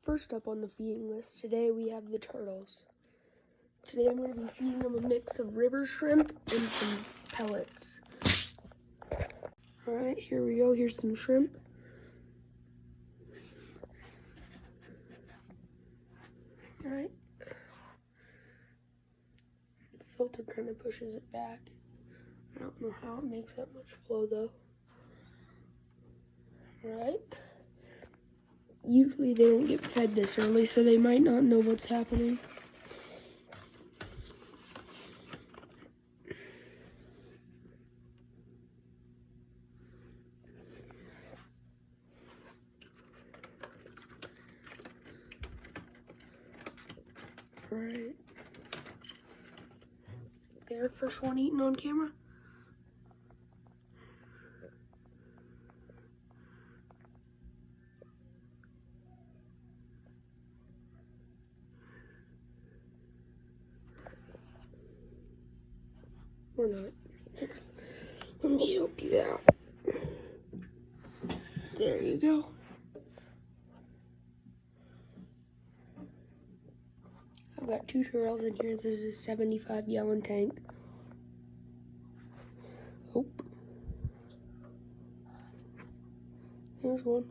First up on the feeding list today, we have the turtles. Today I'm going to be feeding them a mix of river shrimp and some pellets. Alright, here we go. Here's some shrimp. Alright. The filter kind of pushes it back. I don't know how it makes that much flow though. Alright. Usually they don't get fed this early, so they might not know what's happening. Alright. Their first one eaten on camera. Or not. Let me help you out. There you go. I've got 2 turtles in here. This is a 75-gallon tank. Oh. There's one.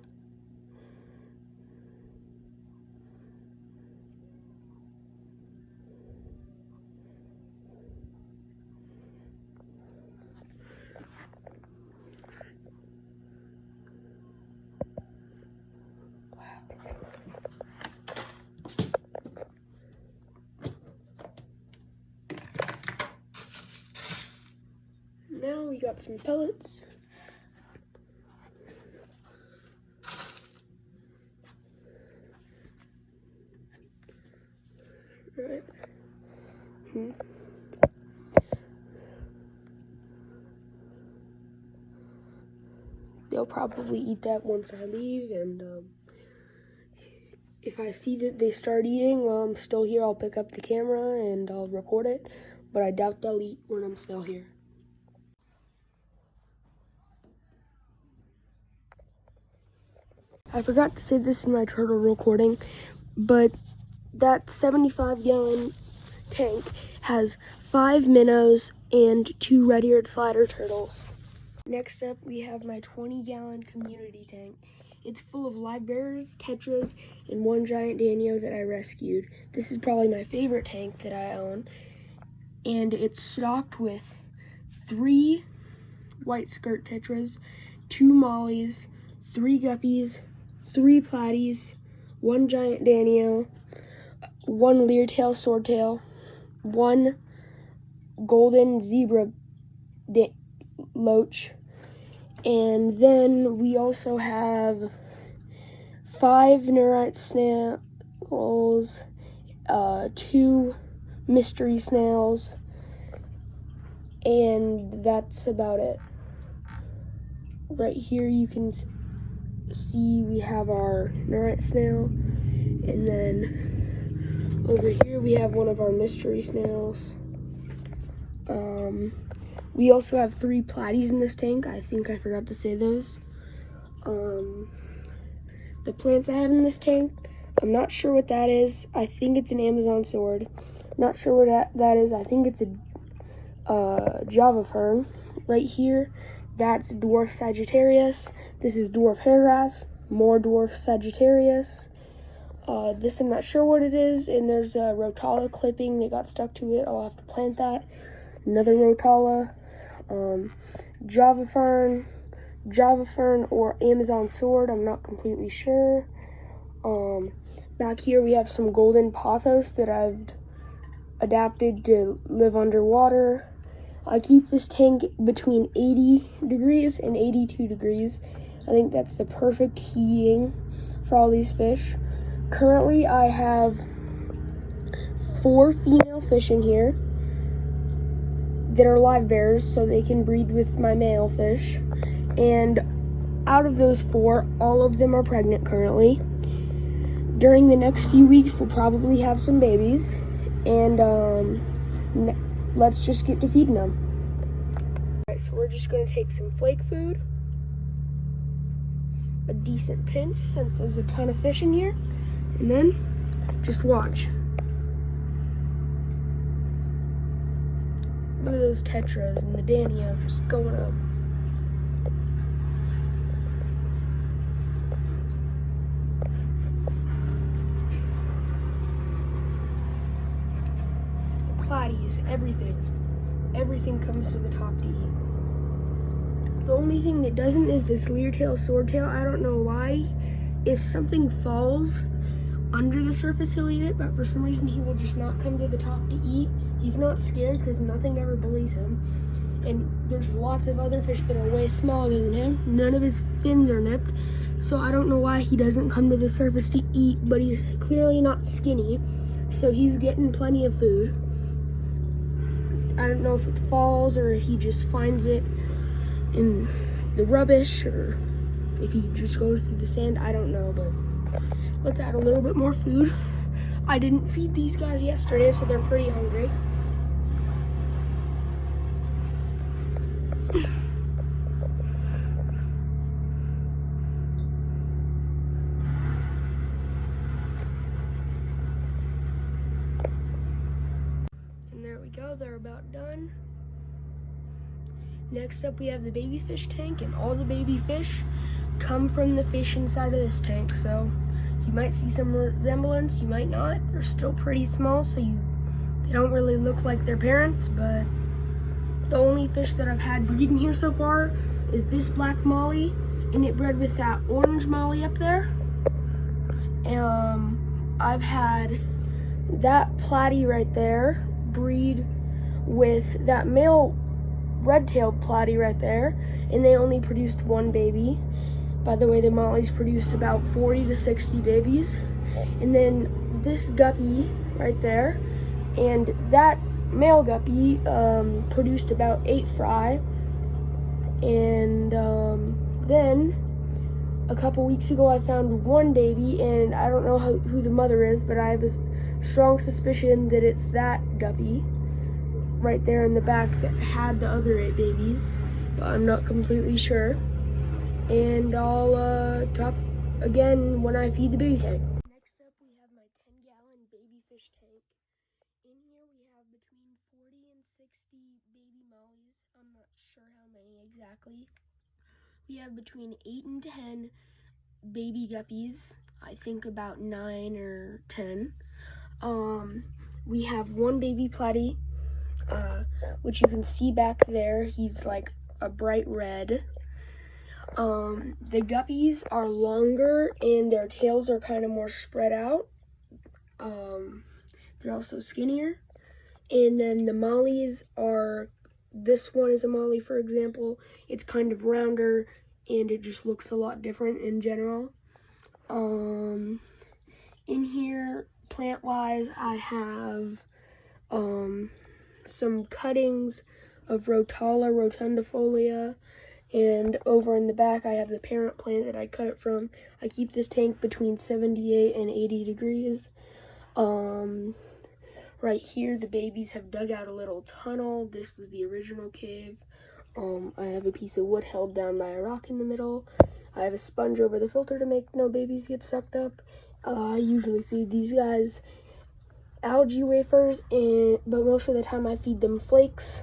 Now we got some pellets. Right. They'll probably eat that once I leave, and if I see that they start eating while I'm still here, I'll pick up the camera and I'll record it, but I doubt they'll eat when I'm still here. I forgot to say this in my turtle recording, but that 75-gallon tank has 5 minnows and 2 red-eared slider turtles. Next up, we have my 20-gallon community tank. It's full of live bears, tetras, and 1 giant danio that I rescued. This is probably my favorite tank that I own, and it's stocked with 3 white skirt tetras, 2 mollies, 3 guppies, 3 platies, 1 giant danio, 1 leertail swordtail, 1 golden zebra loach, and then we also have 5 Neurite snails, 2 mystery snails, and that's about it. Right here you can see we have our Neurite snail, and then over here we have one of our mystery snails. We also have 3 platies in this tank. I think I forgot to say those. The plants I have in this tank, I'm not sure what that is. I think it's an Amazon sword. Not sure what that is. I think it's a Java fern. Right here, that's dwarf Sagittarius. This is dwarf hairgrass, more dwarf Sagittarius. This I'm not sure what it is, and there's a Rotala clipping that got stuck to it. I'll have to plant that. Another Rotala, Java fern or Amazon sword, I'm not completely sure. Back here we have some golden pothos that I've adapted to live underwater. I keep this tank between 80 degrees and 82 degrees. I think that's the perfect heating for all these fish. Currently, I have 4 female fish in here that are live bears, so they can breed with my male fish. And out of those 4, all of them are pregnant currently. During the next few weeks, we'll probably have some babies, and let's just get to feeding them. Alright, so we're just going to take some flake food, a decent pinch since there's a ton of fish in here, And then, just watch. Look at those tetras and the Danio just going up. Platies, everything. Everything comes to the top to eat. The only thing that doesn't is this Leartail Swordtail. I don't know why. If something falls under the surface, he'll eat it, but for some reason he will just not come to the top to eat. He's not scared because nothing ever bullies him. And there's lots of other fish that are way smaller than him. None of his fins are nipped. So I don't know why he doesn't come to the surface to eat, but he's clearly not skinny. So he's getting plenty of food. I don't know if it falls or he just finds it in the rubbish or if he just goes through the sand. I don't know, but let's add a little bit more food. I didn't feed these guys yesterday, so they're pretty hungry. And there we go, they're about done. Next up we have the baby fish tank, and all the baby fish come from the fish inside of this tank, so you might see some resemblance, you might not. They're still pretty small, so they don't really look like their parents, but the only fish that I've had breed in here so far is this black molly, and it bred with that orange molly up there. I've had that platy right there breed with that male red-tailed platy right there, and they only produced one baby. By the way, the mollies produced about 40 to 60 babies. And then this guppy right there, and that male guppy produced about 8 fry. And then a couple weeks ago I found one baby, and I don't know who the mother is, but I have a strong suspicion that it's that guppy right there in the back that had the other 8 babies, but I'm not completely sure. And I'll talk again when I feed the baby tank. Next up we have my 10-gallon baby fish tank. In here we have between 40 and 60 baby mollies. I'm not sure how many exactly. We have between 8 and 10 baby guppies. I think about 9 or 10. We have one baby platy, which you can see back there. He's like a bright red. The guppies are longer and their tails are kind of more spread out. They're also skinnier. And then the mollies are, this one is a molly, for example. It's kind of rounder and it just looks a lot different in general. In here, plant-wise, I have some cuttings of Rotala rotundifolia, and over in the back I have the parent plant that I cut it from. I keep this tank between 78 and 80 degrees. Right here the babies have dug out a little tunnel. This was the original cave. I have a piece of wood held down by a rock in the middle. I have a sponge over the filter to make no babies get sucked up. I usually feed these guys algae wafers, but most of the time I feed them flakes.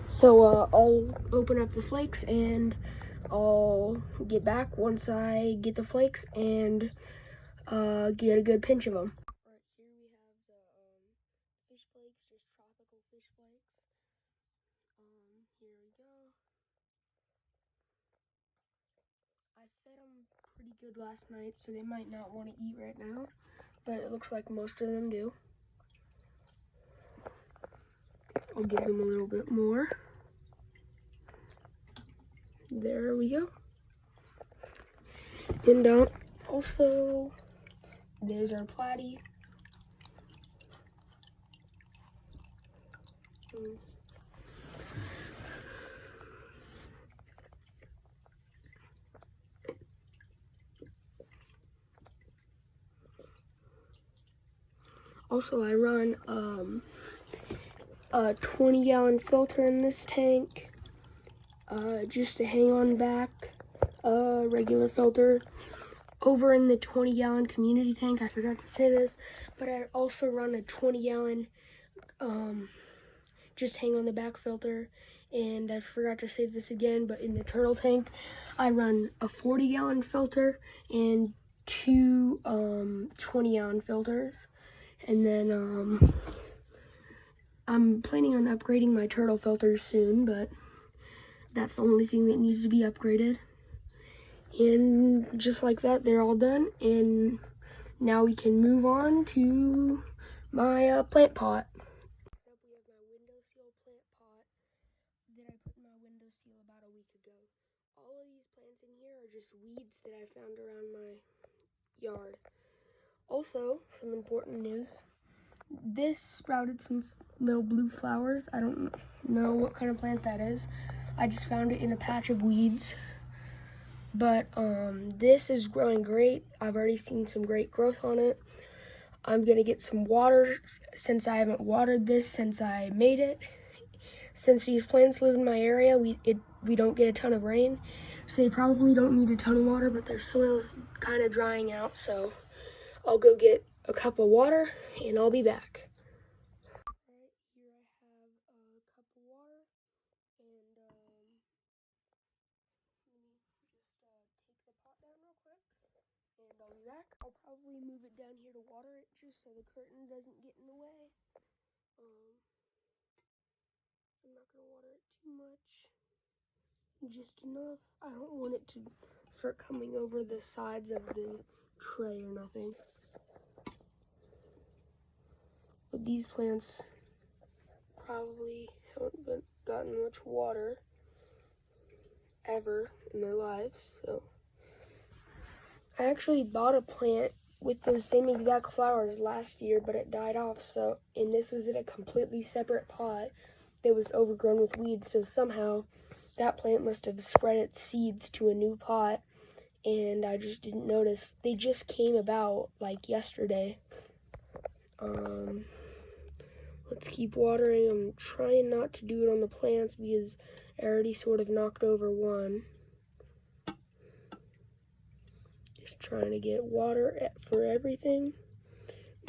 So I'll open up the flakes and I'll get back once I get the flakes and get a good pinch of them. Right here we have the fish flakes, just tropical fish flakes. Here we go. I fed them pretty good last night, so they might not want to eat right now, but it looks like most of them do. I'll give them a little bit more. There we go. And also, there's our platy. Also, I run a 20-gallon filter in this tank, just to hang on back, regular filter. over in the 20-gallon community tank, I forgot to say this, but I also run a 20-gallon just hang on the back filter. And I forgot to say this again, but in the turtle tank, I run a 40-gallon filter and two 20-gallon filters. And then I'm planning on upgrading my turtle filters soon, but that's the only thing that needs to be upgraded. And just like that, they're all done. And now we can move on to my plant pot. We have my windowsill plant pot that I put in my windowsill about a week ago. All of these plants in here are just weeds that I found around my yard. Also, some important news. This sprouted some little blue flowers. I don't know what kind of plant that is. I just found it in a patch of weeds. But this is growing great. I've already seen some great growth on it. I'm gonna get some water since I haven't watered this since I made it. Since these plants live in my area, we don't get a ton of rain, so they probably don't need a ton of water, but their soil's kind of drying out, so I'll go get a cup of water and I'll be back. Alright, here I have a cup of water, and let me just take the pot down real quick, and I'll be back. I'll probably move it down here to water it just so the curtain doesn't get in the way. I'm not going to water it too much, just enough. I don't want it to start coming over the sides of the tray or nothing. But these plants probably haven't gotten much water ever in their lives, so. I actually bought a plant with those same exact flowers last year, but it died off, so, and this was in a completely separate pot that was overgrown with weeds, so somehow that plant must have spread its seeds to a new pot, and I just didn't notice. They just came about like yesterday. Let's keep watering. I'm trying not to do it on the plants because I already sort of knocked over one. Just trying to get water for everything.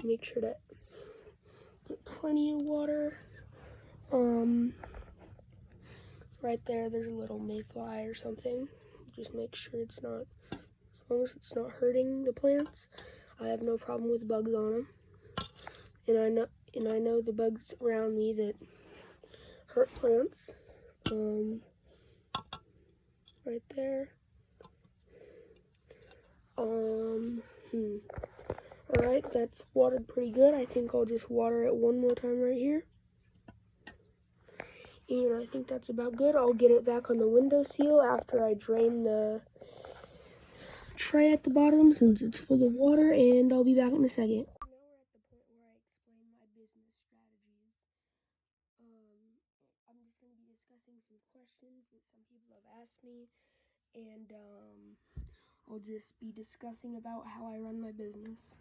Make sure to get plenty of water. Right there's a little mayfly or something. Just make sure it's not, as long as it's not hurting the plants. I have no problem with bugs on them. And I know the bugs around me that hurt plants. Right there. Alright, that's watered pretty good. I think I'll just water it one more time right here. And I think that's about good. I'll get it back on the windowsill after I drain the tray at the bottom since it's full of water, and I'll be back in a second. Now we're at the point where I explain my business strategies. I'm just going to be discussing some questions that some people have asked me, and I'll just be discussing about how I run my business.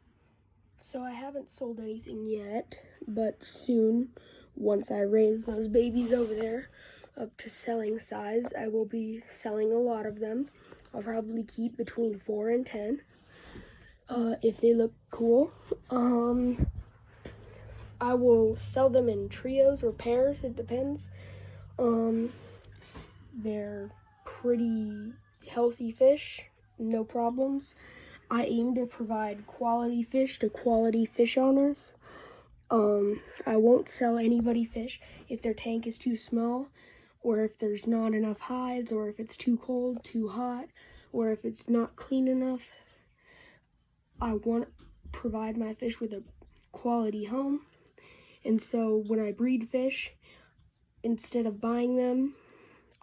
So I haven't sold anything yet, but soon, once I raise those babies over there up to selling size, I will be selling a lot of them. I'll probably keep between 4 and 10 if they look cool. I will sell them in trios or pairs, it depends. They're pretty healthy fish, no problems. I aim to provide quality fish to quality fish owners. I won't sell anybody fish if their tank is too small, or if there's not enough hides, or if it's too cold, too hot, or if it's not clean enough. I want to provide my fish with a quality home. And so when I breed fish, instead of buying them,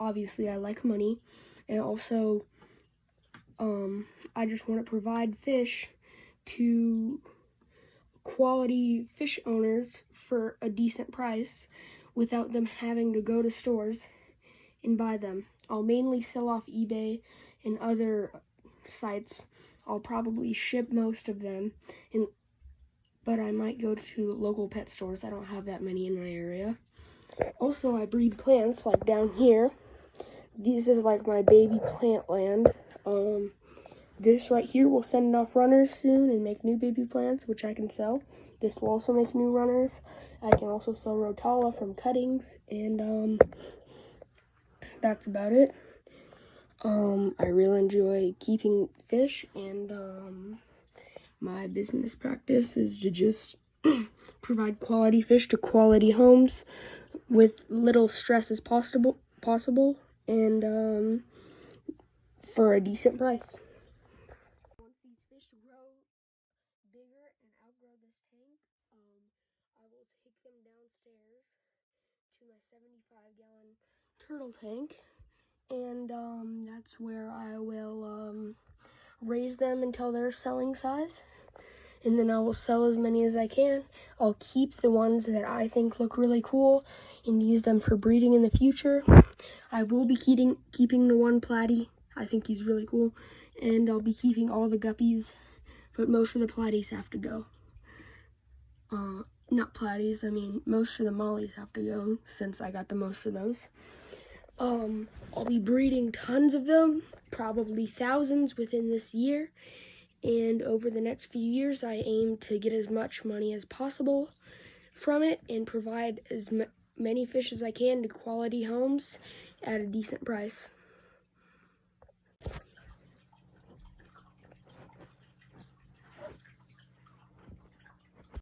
obviously I like money, and also I just want to provide fish to quality fish owners for a decent price without them having to go to stores and buy them. I'll mainly sell off eBay and other sites. I'll probably ship most of them, but I might go to local pet stores. I don't have that many in my area. Also, I breed plants like down here. This is like my baby plant land. This right here will send off runners soon and make new baby plants, which I can sell. This will also make new runners. I can also sell Rotala from cuttings, and that's about it. I really enjoy keeping fish, and my business practice is to just provide quality fish to quality homes with little stress as possible, and for a decent price. Once these fish grow bigger and outgrow this tank, I will take them downstairs to my 75-gallon turtle tank, and that's where I will raise them until they're selling size, and then I will sell as many as I can. I'll keep the ones that I think look really cool and use them for breeding in the future. I will be keeping the one platy. I think he's really cool, and I'll be keeping all the guppies, but most of the platies have to go. Not platies, I mean most of the mollies have to go since I got the most of those. I'll be breeding tons of them, probably thousands within this year, and over the next few years I aim to get as much money as possible from it and provide as many fish as I can to quality homes at a decent price.